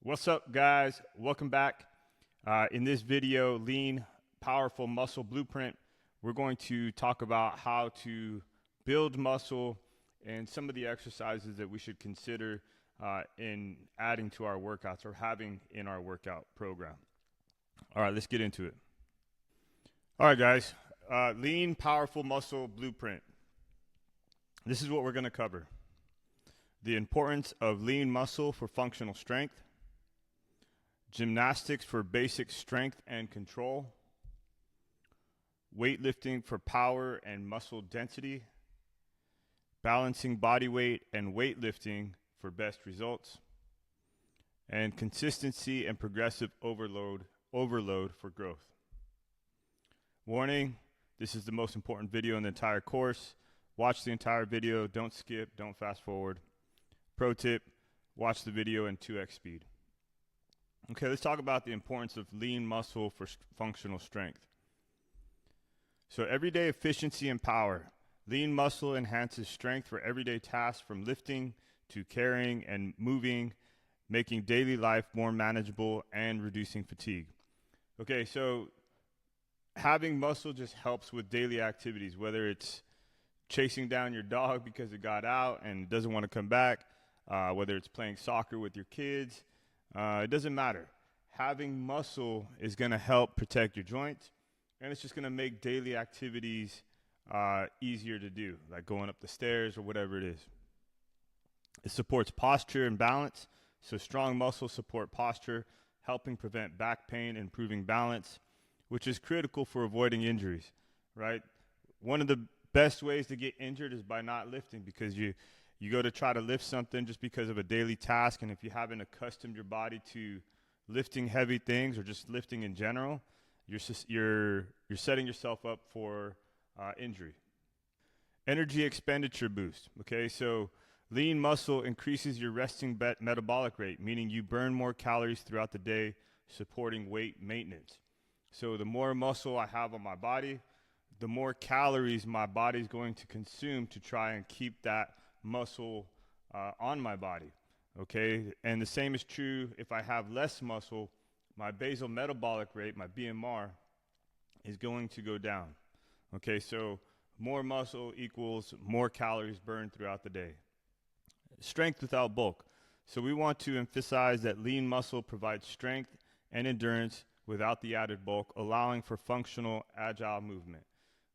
What's up, guys? Welcome back. In this video, Lean Powerful Muscle Blueprint, we're going to talk about how to build muscle and some of the exercises that we should consider in adding to our workouts or having in our workout program. All right, let's get into it. All right, guys. Lean Powerful Muscle Blueprint. This is what we're going to cover. The importance of lean muscle for functional strength. Gymnastics for basic strength and control. Weightlifting for power and muscle density. Balancing body weight and weightlifting for best results. And consistency and progressive overload for growth. Warning, this is the most important video in the entire course. Watch the entire video, don't skip, don't fast forward. Pro tip, watch the video in 2x speed. Okay, let's talk about the importance of lean muscle for functional strength. So everyday efficiency and power. Lean muscle enhances strength for everyday tasks from lifting to carrying and moving, making daily life more manageable and reducing fatigue. Okay, so having muscle just helps with daily activities, whether it's chasing down your dog because it got out and doesn't want to come back, whether it's playing soccer with your kids. It doesn't matter. Having muscle is going to help protect your joints, and it's just going to make daily activities easier to do, like going up the stairs or whatever it is. It supports posture and balance, so strong muscles support posture, helping prevent back pain, improving balance, which is critical for avoiding injuries, right? One of the best ways to get injured is by not lifting, because you go to try to lift something just because of a daily task, and if you haven't accustomed your body to lifting heavy things or just lifting in general, you're setting yourself up for injury. Energy expenditure boost. Okay, so lean muscle increases your resting metabolic rate, meaning you burn more calories throughout the day, supporting weight maintenance. So the more muscle I have on my body, the more calories my body is going to consume to try and keep that muscle on my body. Okay, and the same is true if I have less muscle. My basal metabolic rate, my BMR, is going to go down. Okay, so more muscle equals more calories burned throughout the day. Strength without bulk. So we want to emphasize that lean muscle provides strength and endurance without the added bulk, allowing for functional, agile movement.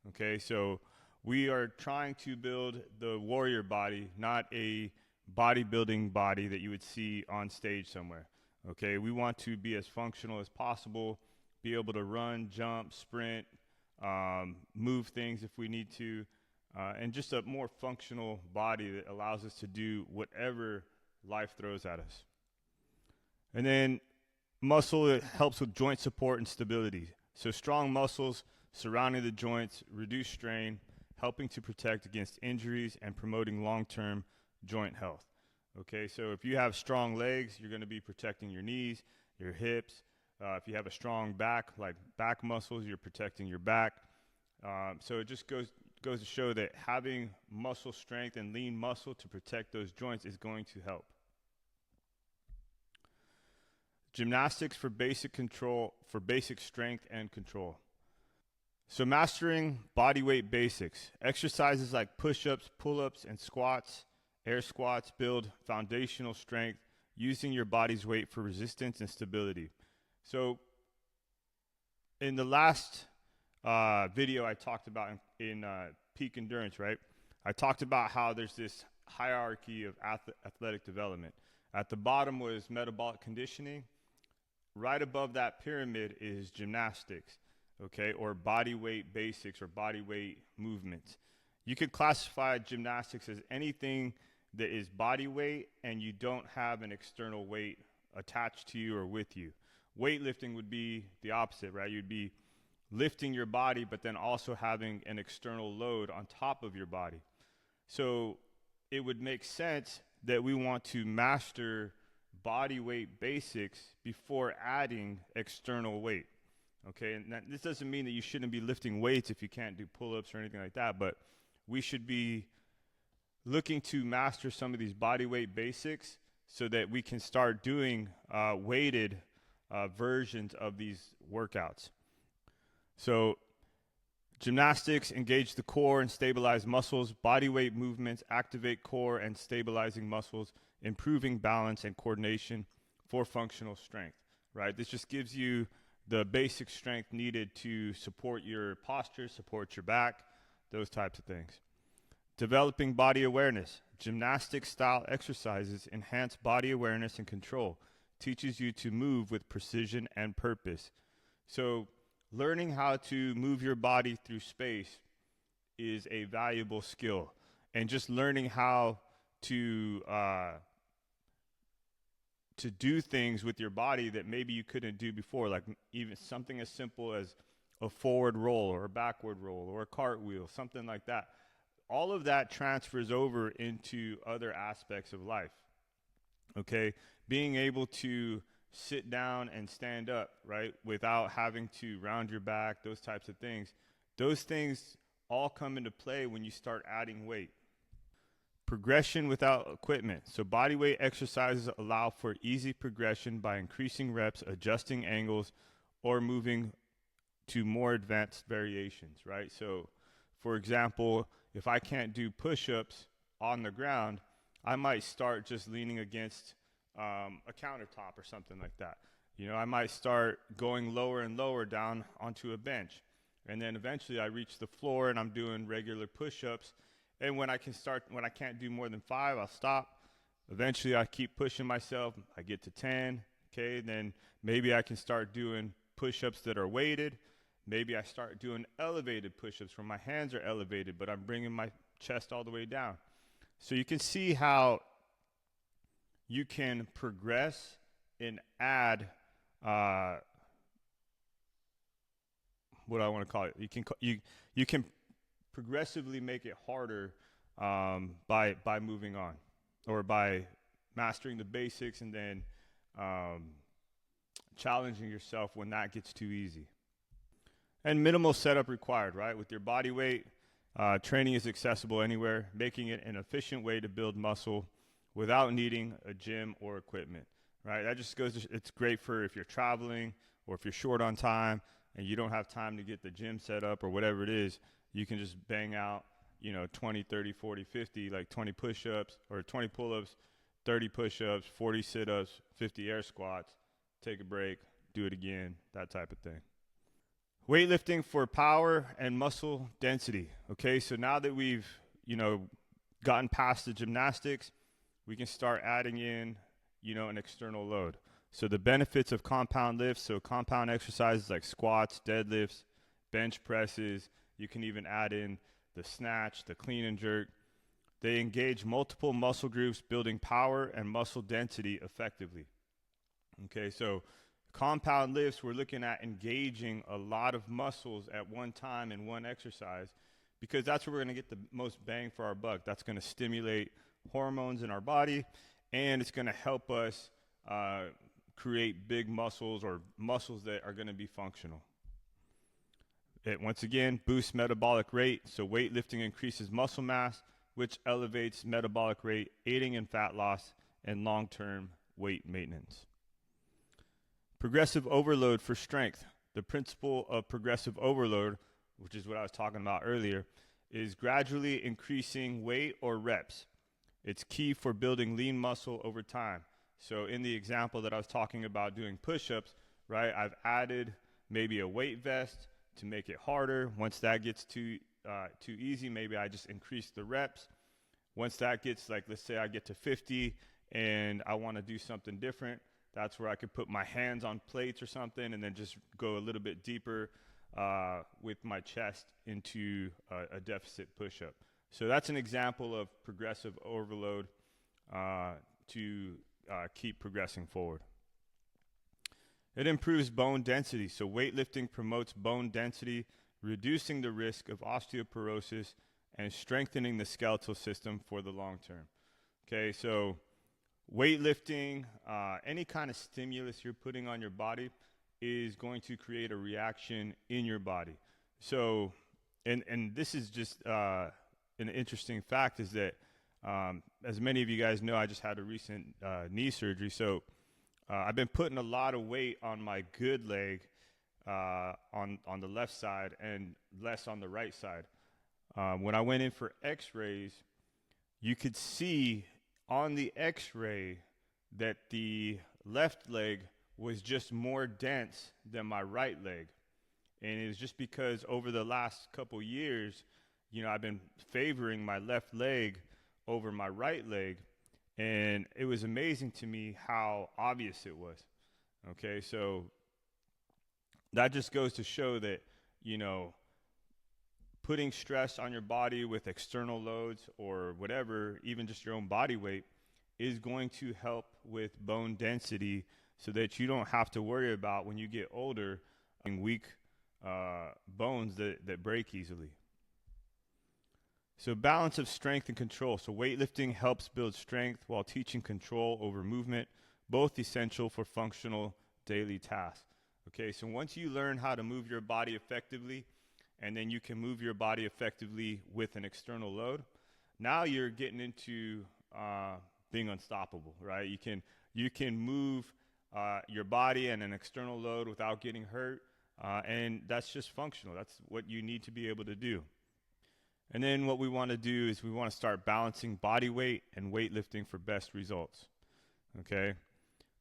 Okay, so we are trying to build the warrior body, not a bodybuilding body that you would see on stage somewhere. Okay, we want to be as functional as possible, be able to run, jump, sprint, move things if we need to, and just a more functional body that allows us to do whatever life throws at us. And then muscle, it helps with joint support and stability. So strong muscles surrounding the joints reduce strain, helping to protect against injuries and promoting long-term joint health. Okay, so if you have strong legs, you're going to be protecting your knees, your hips. If you have a strong back, like back muscles, you're protecting your back. So it just goes to show that having muscle strength and lean muscle to protect those joints is going to help. Gymnastics for basic control, for basic strength and control. So mastering body weight basics. Exercises like push-ups, pull-ups, and squats, air squats build foundational strength using your body's weight for resistance and stability. So in the last video I talked about in peak endurance, right? I talked about how there's this hierarchy of athletic development. At the bottom was metabolic conditioning. Right above that pyramid is gymnastics. Okay, or body weight basics or body weight movements. You could classify gymnastics as anything that is body weight and you don't have an external weight attached to you or with you. Weightlifting would be the opposite, right? You'd be lifting your body but then also having an external load on top of your body. So it would make sense that we want to master body weight basics before adding external weight. Okay, and this doesn't mean that you shouldn't be lifting weights if you can't do pull-ups or anything like that, but we should be looking to master some of these body weight basics so that we can start doing weighted versions of these workouts. So gymnastics engage the core and stabilize muscles. Body weight movements activate core and stabilizing muscles, improving balance and coordination for functional strength, right? This just gives you the basic strength needed to support your posture, support your back, those types of things. Developing body awareness. Gymnastic style exercises enhance body awareness and control, teaches you to move with precision and purpose. So learning how to move your body through space is a valuable skill. And just learning how to do things with your body that maybe you couldn't do before, like even something as simple as a forward roll or a backward roll or a cartwheel, something like that. All of that transfers over into other aspects of life, okay? Being able to sit down and stand up, right, without having to round your back, those types of things. Those things all come into play when you start adding weight. Progression without equipment. So body weight exercises allow for easy progression by increasing reps, adjusting angles, or moving to more advanced variations, right? So, for example, if I can't do push-ups on the ground, I might start just leaning against a countertop or something like that. You know, I might start going lower and lower down onto a bench. And then eventually I reach the floor and I'm doing regular push-ups. And when I can't do more than 5, I'll stop. Eventually I keep pushing myself. I get to 10, okay? Then maybe I can start doing push-ups that are weighted. Maybe I start doing elevated push-ups where my hands are elevated, but I'm bringing my chest all the way down. So you can see how you can progress and add, what I want to call it. You can progressively make it harder by moving on, or by mastering the basics and then challenging yourself when that gets too easy. And minimal setup required, right? With your body weight, training is accessible anywhere, making it an efficient way to build muscle without needing a gym or equipment, right? That just goes to, it's great for if you're traveling or if you're short on time and you don't have time to get the gym set up or whatever it is. You can just bang out, 20, 30, 40, 50, like 20 push-ups or 20 pull-ups, 30 push-ups, 40 sit-ups, 50 air squats, take a break, do it again, that type of thing. Weightlifting for power and muscle density. Okay, so now that we've, gotten past the gymnastics, we can start adding in, an external load. So the benefits of compound lifts, so compound exercises like squats, deadlifts, bench presses, you can even add in the snatch, the clean and jerk. They engage multiple muscle groups, building power and muscle density effectively. Okay, so compound lifts, we're looking at engaging a lot of muscles at one time in one exercise, because that's where we're going to get the most bang for our buck. That's going to stimulate hormones in our body, and it's going to help us create big muscles, or muscles that are going to be functional. It once again boosts metabolic rate, so weightlifting increases muscle mass, which elevates metabolic rate, aiding in fat loss and long-term weight maintenance. Progressive overload for strength. The principle of progressive overload, which is what I was talking about earlier, is gradually increasing weight or reps. It's key for building lean muscle over time. So in the example that I was talking about doing push-ups, right, I've added maybe a weight vest to make it harder. Once that gets too easy, maybe I just increase the reps. Once that gets, like, let's say I get to 50 and I want to do something different, that's where I could put my hands on plates or something and then just go a little bit deeper with my chest into a deficit push-up. So that's an example of progressive overload to keep progressing forward. It improves bone density. So weightlifting promotes bone density, reducing the risk of osteoporosis and strengthening the skeletal system for the long term. Okay, so weightlifting, any kind of stimulus you're putting on your body is going to create a reaction in your body. So, and this is just an interesting fact, is that As many of you guys know, I just had a recent knee surgery, so I've been putting a lot of weight on my good leg on the left side and less on the right side. When I went in for x-rays, you could see on the x-ray that the left leg was just more dense than my right leg. And it was just because over the last couple years, I've been favoring my left leg over my right leg. And it was amazing to me how obvious it was. Okay, so that just goes to show that, putting stress on your body with external loads or whatever, even just your own body weight, is going to help with bone density so that you don't have to worry about when you get older having weak bones that break easily. So balance of strength and control. So weightlifting helps build strength while teaching control over movement, both essential for functional daily tasks. Okay, so once you learn how to move your body effectively, and then you can move your body effectively with an external load, now you're getting into being unstoppable, right? You can move your body and an external load without getting hurt, and that's just functional. That's what you need to be able to do. And then what we want to do is we want to start balancing body weight and weightlifting for best results. Okay?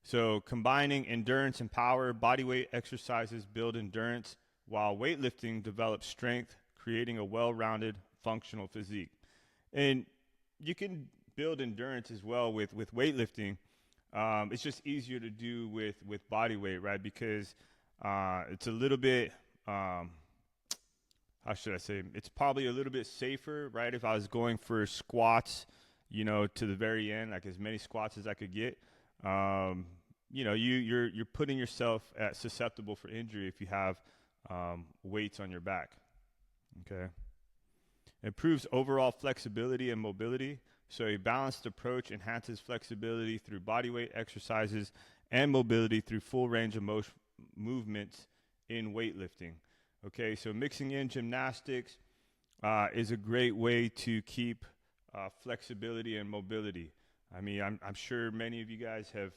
So combining endurance and power, body weight exercises build endurance, while weightlifting develops strength, creating a well-rounded functional physique. And you can build endurance as well with weightlifting. It's just easier to do with body weight, right? Because it's a little bit, how should I say? It's probably a little bit safer, right? If I was going for squats, to the very end, like as many squats as I could get, you're putting yourself at susceptible for injury if you have weights on your back. Okay. Improves overall flexibility and mobility. So a balanced approach enhances flexibility through body weight exercises and mobility through full range of movements in weightlifting. Okay, so mixing in gymnastics is a great way to keep flexibility and mobility. I mean, I'm sure many of you guys have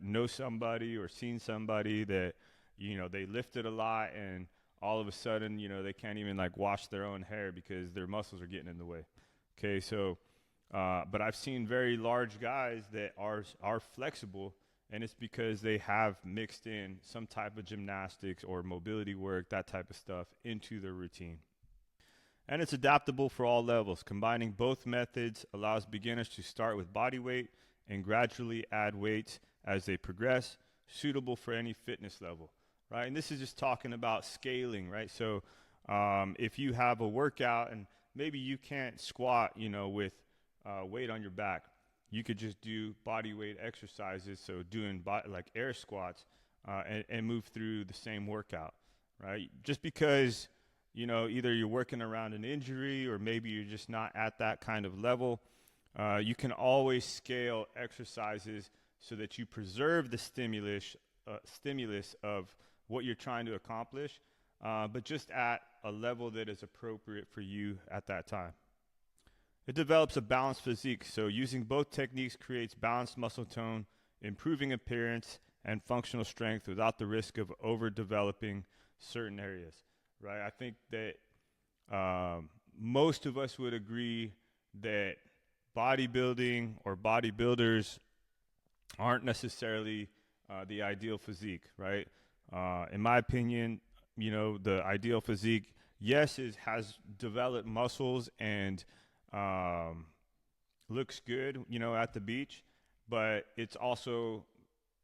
know somebody or seen somebody that, they lifted a lot and all of a sudden, they can't even like wash their own hair because their muscles are getting in the way. Okay, so, but I've seen very large guys that are flexible, and it's because they have mixed in some type of gymnastics or mobility work, that type of stuff, into their routine. And it's adaptable for all levels. Combining both methods allows beginners to start with body weight and gradually add weights as they progress, suitable for any fitness level, right? And this is just talking about scaling, right? So if you have a workout and maybe you can't squat, with weight on your back, you could just do body weight exercises, so doing like air squats, and move through the same workout, right? Just because, either you're working around an injury or maybe you're just not at that kind of level, you can always scale exercises so that you preserve the stimulus of what you're trying to accomplish, but just at a level that is appropriate for you at that time. It develops a balanced physique, so using both techniques creates balanced muscle tone, improving appearance and functional strength without the risk of overdeveloping certain areas, right? I think that most of us would agree that bodybuilding or bodybuilders aren't necessarily the ideal physique, right? In my opinion, the ideal physique, yes, has developed muscles and looks good, at the beach, but it's also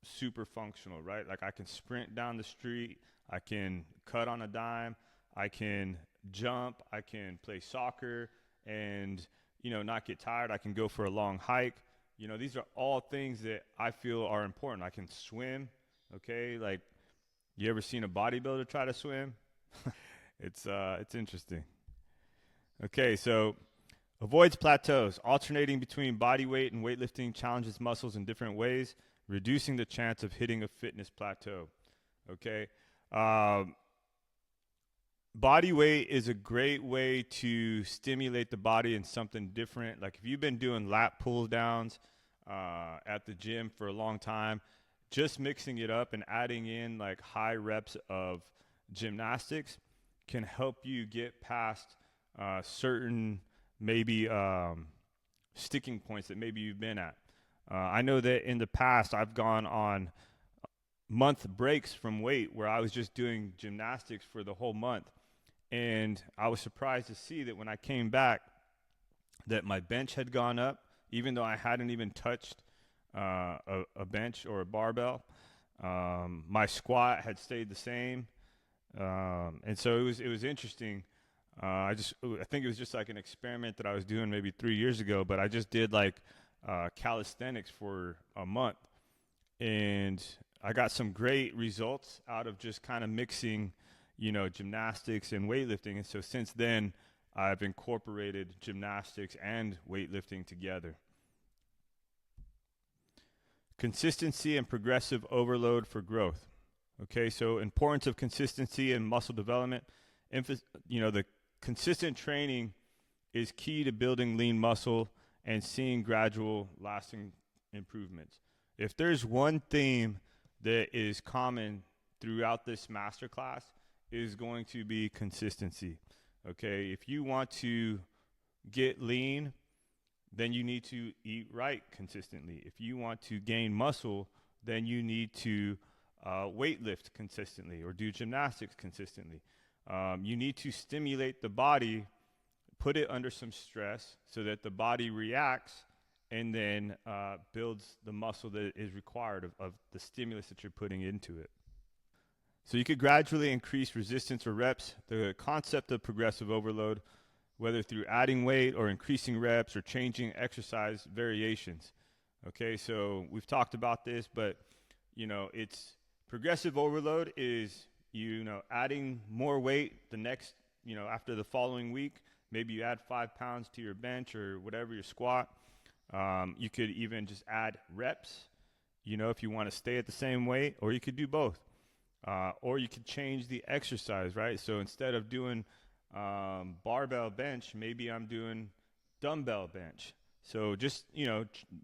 super functional, right? Like I can sprint down the street, I can cut on a dime, I can jump, I can play soccer and, not get tired. I can go for a long hike. These are all things that I feel are important. I can swim, okay? Like, you ever seen a bodybuilder try to swim? It's interesting. Okay, so avoids plateaus. Alternating between body weight and weightlifting challenges muscles in different ways, reducing the chance of hitting a fitness plateau. Okay? body weight is a great way to stimulate the body in something different. Like if you've been doing lat pull downs at the gym for a long time, just mixing it up and adding in like high reps of gymnastics can help you get past certain maybe sticking points that maybe you've been at. I know that in the past I've gone on month breaks from weight where I was just doing gymnastics for the whole month. And I was surprised to see that when I came back, that my bench had gone up, even though I hadn't even touched a bench or a barbell. My squat had stayed the same, and so it was interesting. I think it was just like an experiment that I was doing maybe 3 years ago, but I just did like calisthenics for a month, and I got some great results out of just kind of mixing, gymnastics and weightlifting. And so since then, I've incorporated gymnastics and weightlifting together. Consistency and progressive overload for growth. Okay, so importance of consistency and muscle development. The consistent training is key to building lean muscle and seeing gradual, lasting improvements. If there's one theme that is common throughout this masterclass, is going to be consistency. Okay, if you want to get lean, then you need to eat right consistently. If you want to gain muscle, then you need to weightlift consistently or do gymnastics consistently. You need to stimulate the body, put it under some stress so that the body reacts and then builds the muscle that is required of the stimulus that you're putting into it. So you could gradually increase resistance or reps. The concept of progressive overload, whether through adding weight or increasing reps or changing exercise variations. Okay, so we've talked about this, but it's progressive overload is adding more weight the next after the following week. Maybe you add 5 pounds to your bench or whatever, your squat. You could even just add reps, if you want to stay at the same weight, or you could do both. Or you could change the exercise, right? So instead of doing barbell bench, maybe I'm doing dumbbell bench. So just,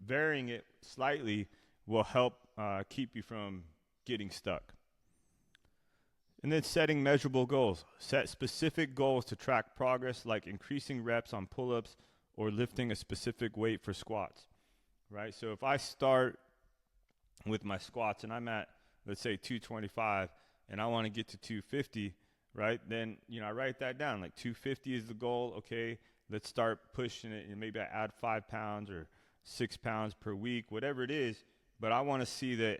varying it slightly will help keep you from getting stuck. And then setting measurable goals. Set specific goals to track progress, like increasing reps on pull-ups or lifting a specific weight for squats, right? So if I start with my squats and I'm at, let's say 225, and I want to get to 250, right? Then, I write that down. Like 250 is the goal. Okay, let's start pushing it. And maybe I add 5 pounds or 6 pounds per week, whatever it is. But I want to see that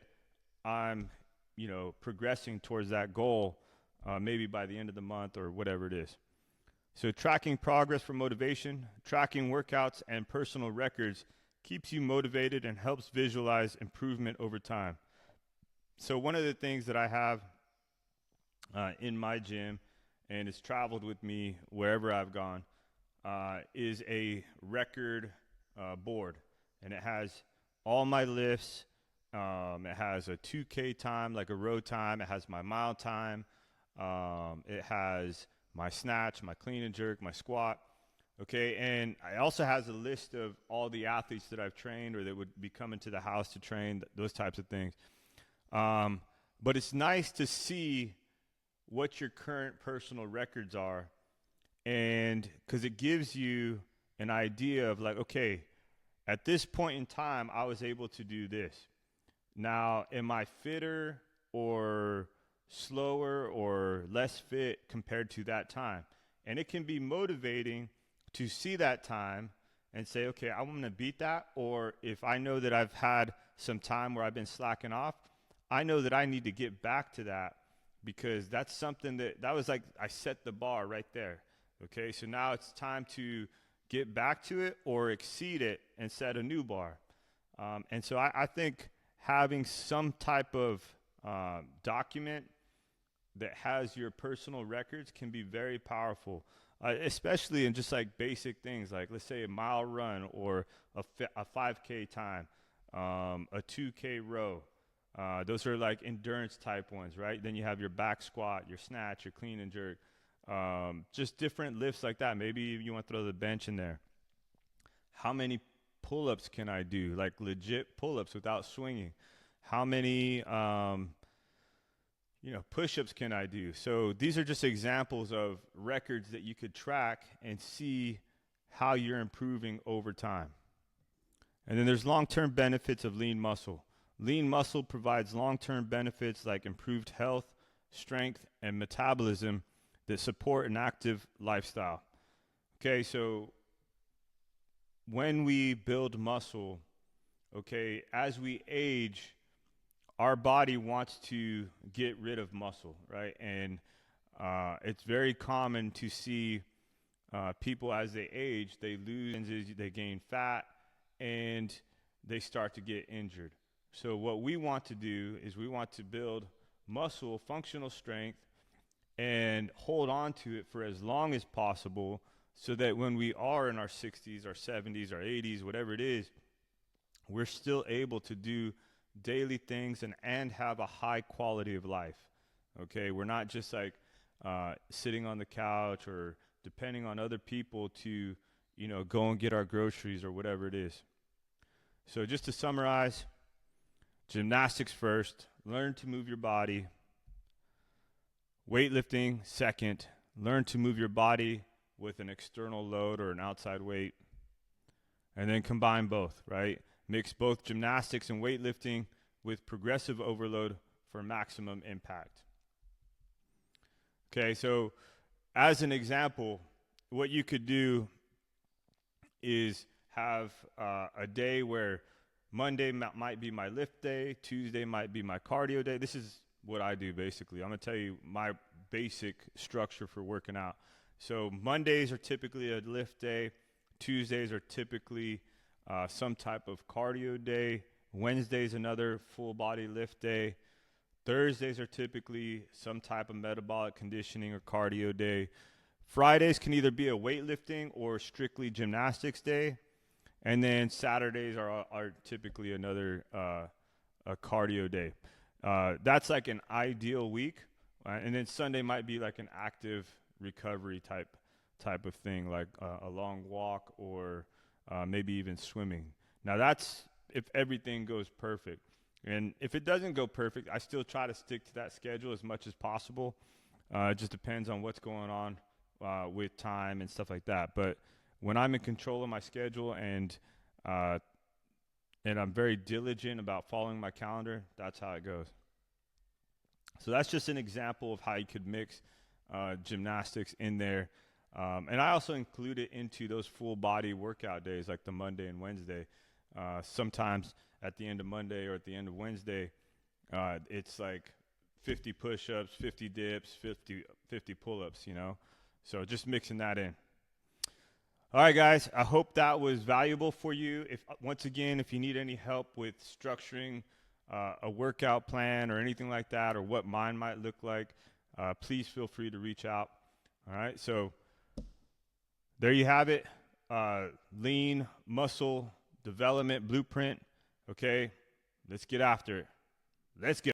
I'm, progressing towards that goal, maybe by the end of the month or whatever it is. So tracking progress for motivation, tracking workouts and personal records keeps you motivated and helps visualize improvement over time. So one of the things that I have in my gym, and it's traveled with me wherever I've gone, is a record board. And it has all my lifts. It has a 2K time, like a row time. It has my mile time. It has my snatch, my clean and jerk, my squat. Okay, and it also has a list of all the athletes that I've trained or that would be coming to the house to train, those types of things. But it's nice to see what your current personal records are, and because it gives you an idea of like, okay, at this point in time, I was able to do this. Now, am I fitter or slower or less fit compared to that time? And it can be motivating to see that time and say, okay, I'm going to beat that. Or if I know that I've had some time where I've been slacking off, I know that I need to get back to that, because that's something that was like I set the bar right there. Okay, so now it's time to get back to it or exceed it and set a new bar. And so I think having some type of document that has your personal records can be very powerful, especially in just like basic things, like let's say a mile run or a 5K time, a 2K row. Those are like endurance type ones, right? Then you have your back squat, your snatch, your clean and jerk. just different lifts like that. Maybe you want to throw the bench in there. How many pull-ups can I do? Like legit pull-ups without swinging. How many push-ups can I do? So these are just examples of records that you could track and see how you're improving over time. And then there's long-term benefits of lean muscle. Lean muscle provides long-term benefits like improved health, strength, and metabolism that support an active lifestyle. Okay, so when we build muscle, okay, as we age, our body wants to get rid of muscle, right? And it's very common to see people as they age, they lose, they gain fat, and they start to get injured. So what we want to do is we want to build muscle, functional strength, and hold on to it for as long as possible so that when we are in our 60s, our 70s, our 80s, whatever it is, we're still able to do daily things and have a high quality of life. Okay, we're not just like sitting on the couch or depending on other people to, go and get our groceries or whatever it is. So just to summarize, gymnastics first, learn to move your body. Weightlifting second, learn to move your body with an external load or an outside weight. And then combine both, right? Mix both gymnastics and weightlifting with progressive overload for maximum impact. Okay, so as an example, what you could do is have a day where Monday might be my lift day, Tuesday might be my cardio day. This is what I do basically. I'm going to tell you my basic structure for working out. So Mondays are typically a lift day. Tuesdays are typically some type of cardio day. Wednesdays another full body lift day. Thursdays are typically some type of metabolic conditioning or cardio day. Fridays can either be a weightlifting or strictly gymnastics day. And then Saturdays are typically another a cardio day. That's like an ideal week. And then Sunday might be like an active recovery type of thing, like a long walk or maybe even swimming. Now that's if everything goes perfect. And if it doesn't go perfect, I still try to stick to that schedule as much as possible. It just depends on what's going on with time and stuff like that. But when I'm in control of my schedule and I'm very diligent about following my calendar, that's how it goes. So that's just an example of how you could mix gymnastics in there. And I also include it into those full body workout days like the Monday and Wednesday. Sometimes at the end of Monday or at the end of Wednesday, it's like 50 push-ups, 50 dips, 50 pull-ups, So just mixing that in. All right, guys, I hope that was valuable for you. Once again, if you need any help with structuring a workout plan or anything like that, or what mine might look like, please feel free to reach out. All right, so there you have it. Lean muscle development blueprint. Okay, let's get after it. Let's go.